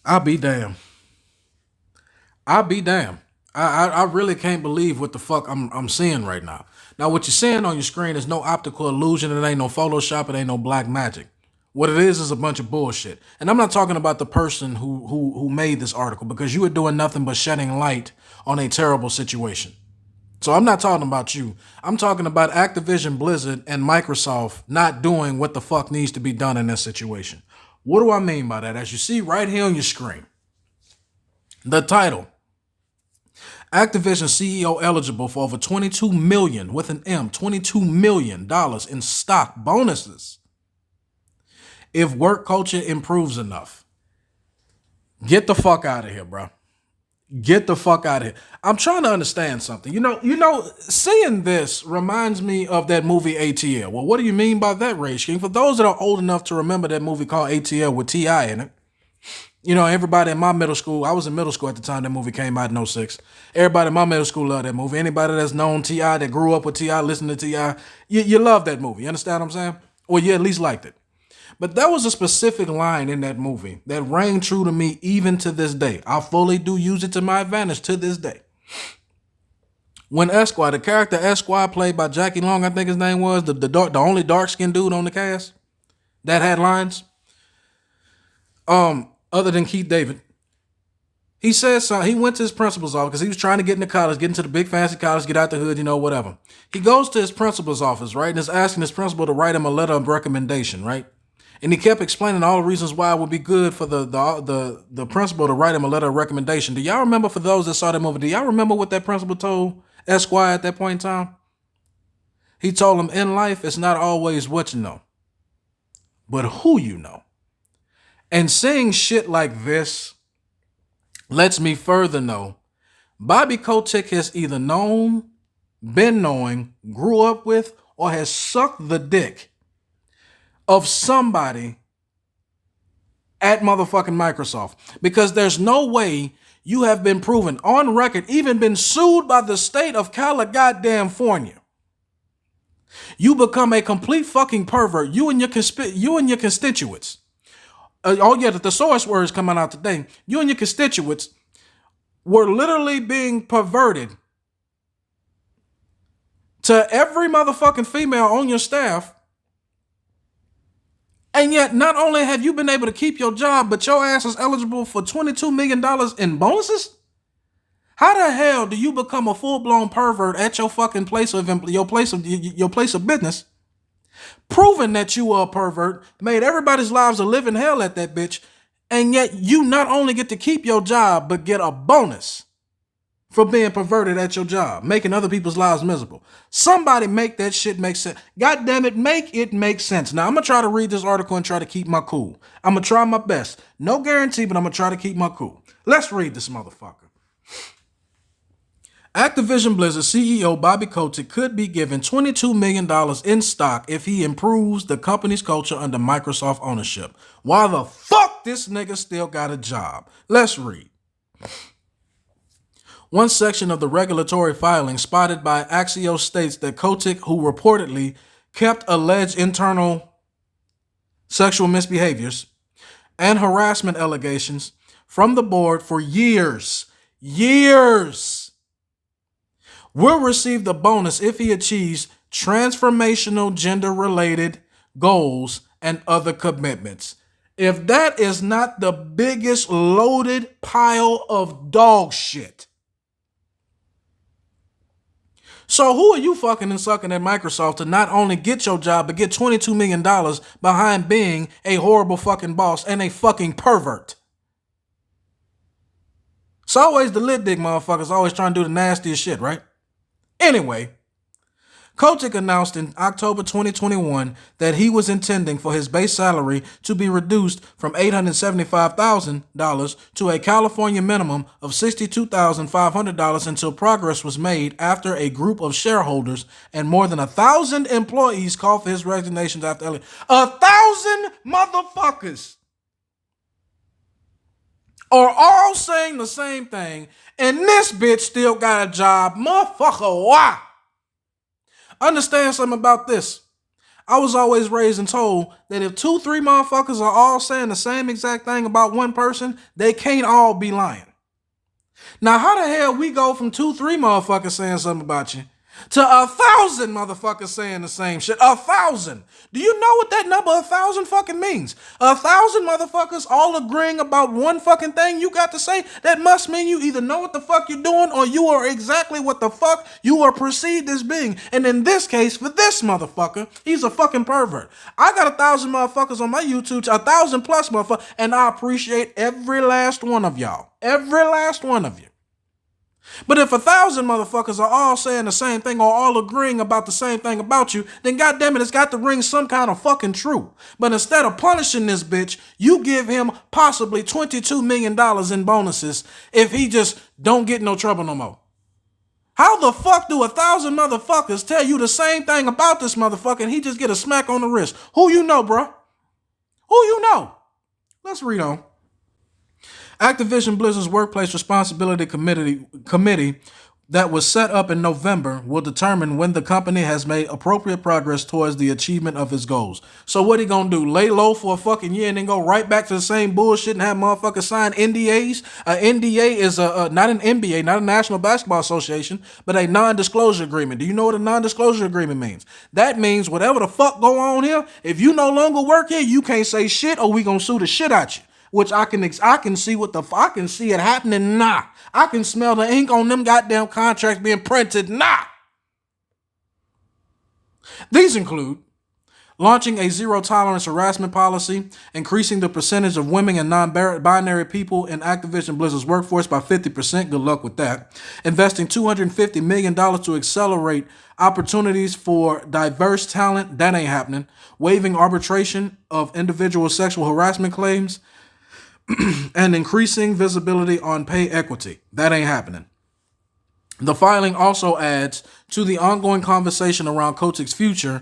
I'll be damned. I'll be damned. I really can't believe what the fuck I'm seeing right now. Now, what you're seeing on your screen is no optical illusion. It ain't no Photoshop. It ain't no black magic. What it is a bunch of bullshit. And I'm not talking about the person who made this article because you were doing nothing but shedding light on a terrible situation. So I'm not talking about you. I'm talking about Activision Blizzard and Microsoft not doing what the fuck needs to be done in this situation. What do I mean by that? As you see right here on your screen, the title: Activision CEO eligible for over 22 million with an M, $22 million in stock bonuses if work culture improves enough. Get the fuck out of here, bro. Get the fuck out of here. I'm trying to understand something. Seeing this reminds me of that movie ATL. Well, what do you mean by that, Rage King? For those that are old enough to remember that movie called ATL with T.I. in it, everybody in my middle school, I was in middle school at the time that movie came out in '06. Everybody in my middle school loved that movie. Anybody that's known T.I., that grew up with T.I., listened to T.I., you love that movie. You understand what I'm saying? Or you at least liked it. But there was a specific line in that movie that rang true to me even to this day. I fully do use it to my advantage to this day. When Esquire, the character Esquire played by Jackie Long, I think his name was, the only dark-skinned dude on the cast that had lines, other than Keith David, he said so. He went to his principal's office because he was trying to get into college, get into the big fancy college, get out the hood, whatever. He goes to his principal's office, right, and is asking his principal to write him a letter of recommendation, right? And he kept explaining all the reasons why it would be good for the principal to write him a letter of recommendation. Do y'all remember, for those that saw that movie, do y'all remember what that principal told Esquire at that point in time? He told him, in life, it's not always what you know, but who you know. And saying shit like this lets me further know Bobby Kotick has either known, been knowing, grew up with, or has sucked the dick of somebody at motherfucking Microsoft. Because there's no way you have been proven on record, even been sued by the state of California. You become a complete fucking pervert. You and your constituents. The thesaurus words coming out today. You and your constituents were literally being perverted to every motherfucking female on your staff. And yet, not only have you been able to keep your job, but your ass is eligible for $22 million in bonuses? How the hell do you become a full-blown pervert at your fucking place of business, proving that you are a pervert, made everybody's lives a living hell at that bitch, and yet you not only get to keep your job, but get a bonus for being perverted at your job, making other people's lives miserable? Somebody make that shit make sense. God damn it, make it make sense. Now, I'm going to try to read this article and try to keep my cool. I'm going to try my best. No guarantee, but I'm going to try to keep my cool. Let's read this motherfucker. Activision Blizzard CEO Bobby Kotick could be given $22 million in stock if he improves the company's culture under Microsoft ownership. Why the fuck this nigga still got a job? Let's read. One section of the regulatory filing spotted by Axios states that Kotick, who reportedly kept alleged internal sexual misbehaviors and harassment allegations from the board for years, will receive the bonus if he achieves transformational gender-related goals and other commitments. If that is not the biggest loaded pile of dog shit. So who are you fucking and sucking at Microsoft to not only get your job, but get $22 million behind being a horrible fucking boss and a fucking pervert? It's always the lid dick motherfuckers always trying to do the nastiest shit, right? Anyway, Kotick announced in October 2021 that he was intending for his base salary to be reduced from $875,000 to a California minimum of $62,500 until progress was made after a group of shareholders and more than 1,000 employees called for his resignation after 1,000 motherfuckers are all saying the same thing, and this bitch still got a job. Motherfucker, why? Understand something about this. I was always raised and told that if 2, 3 motherfuckers are all saying the same exact thing about one person, they can't all be lying. Now, how the hell we go from 2, 3 motherfuckers saying something about you to 1,000 motherfuckers saying the same shit? 1,000. Do you know what that number 1,000 fucking means? 1,000 motherfuckers all agreeing about one fucking thing you got to say? That must mean you either know what the fuck you're doing or you are exactly what the fuck you are perceived as being. And in this case, for this motherfucker, he's a fucking pervert. I got 1,000 motherfuckers on my YouTube, 1,000 plus motherfuckers, and I appreciate every last one of y'all. Every last one of you. But if 1,000 motherfuckers are all saying the same thing or all agreeing about the same thing about you, then goddamn it, it's got to ring some kind of fucking true. But instead of punishing this bitch, you give him possibly $22 million in bonuses if he just don't get no trouble no more. How the fuck do 1,000 motherfuckers tell you the same thing about this motherfucker and he just get a smack on the wrist? Who you know, bro? Who you know? Let's read on. Activision Blizzard's Workplace Responsibility Committee that was set up in November will determine when the company has made appropriate progress towards the achievement of its goals. So what he gonna do? Lay low for a fucking year and then go right back to the same bullshit and have motherfuckers sign NDAs? An NDA is not an NBA, not a National Basketball Association, but a non-disclosure agreement. Do you know what a non-disclosure agreement means? That means whatever the fuck go on here, if you no longer work here, you can't say shit or we gonna sue the shit out you. Which I can see I can see it happening now. I can smell the ink on them goddamn contracts being printed now. These include launching a zero-tolerance harassment policy, increasing the percentage of women and non-binary people in Activision Blizzard's workforce by 50%. Good luck with that. Investing $250 million to accelerate opportunities for diverse talent. That ain't happening. Waiving arbitration of individual sexual harassment claims. And increasing visibility on pay equity. That ain't happening. The filing also adds to the ongoing conversation around Kotick's future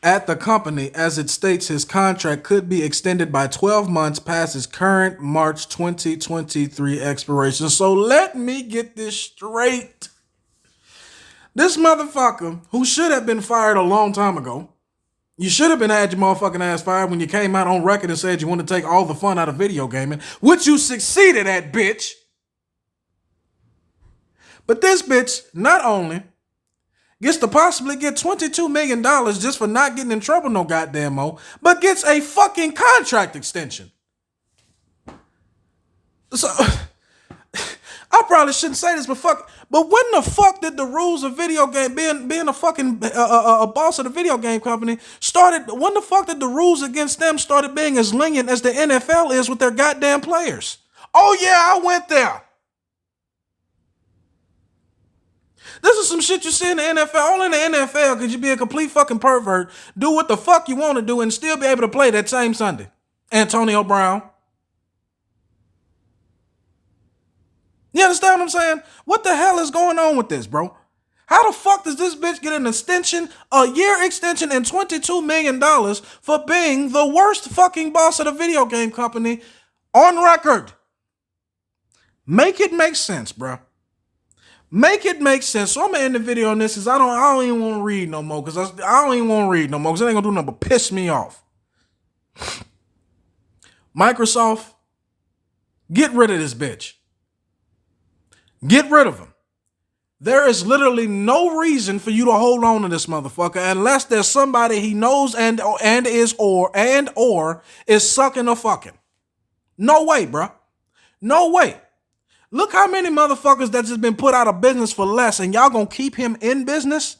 at the company, as it states his contract could be extended by 12 months past his current March 2023 expiration. So let me get this straight. This motherfucker, who should have been fired a long time ago, you should have been had your motherfucking ass fired when you came out on record and said you want to take all the fun out of video gaming, which you succeeded at, bitch. But this bitch not only gets to possibly get $22 million just for not getting in trouble no goddamn more, but gets a fucking contract extension. So, I probably shouldn't say this, but fuck. But when the fuck did the rules of video game, being a fucking a boss of the video game company, started? When the fuck did the rules against them started being as lenient as the NFL is with their goddamn players? Oh yeah, I went there. This is some shit you see in the NFL. Only in the NFL could you be a complete fucking pervert, do what the fuck you want to do, and still be able to play that same Sunday. Antonio Brown. You understand what I'm saying? What the hell is going on with this, bro? How the fuck does this bitch get an extension, a year extension, and $22 million for being the worst fucking boss of the video game company on record? Make it make sense, bro. Make it make sense. So I'm gonna end the video on this because I don't even want to read no more. Because I don't even want to read no more because it ain't gonna do nothing but piss me off. Microsoft, get rid of this bitch. Get rid of him. There is literally no reason for you to hold on to this motherfucker unless there's somebody he knows and is sucking or fucking. No way, bro. No way. Look how many motherfuckers that's just been put out of business for less, and y'all gonna keep him in business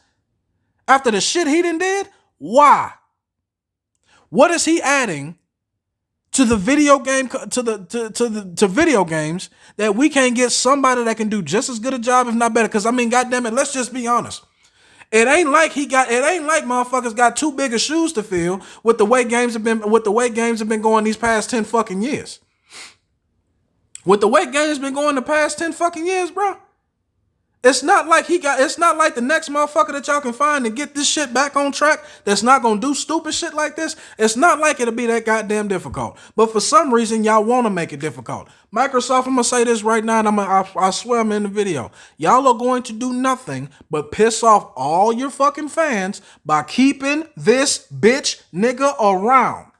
after the shit he done did? Why? What is he adding to the video game to video games that we can't get somebody that can do just as good a job, if not better? Because I mean, goddamn it, let's just be honest. It ain't like motherfuckers got too big of shoes to fill with the way games have been going these past 10 fucking years. With the way games been going the past 10 fucking years, bro. It's not like it's not like the next motherfucker that y'all can find to get this shit back on track that's not gonna do stupid shit like this. It's not like it'll be that goddamn difficult. But for some reason, y'all wanna make it difficult. Microsoft, I'm gonna say this right now, and I swear I'm in the video. Y'all are going to do nothing but piss off all your fucking fans by keeping this bitch nigga around.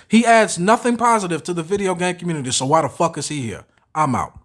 He adds nothing positive to the video game community, so why the fuck is he here? I'm out.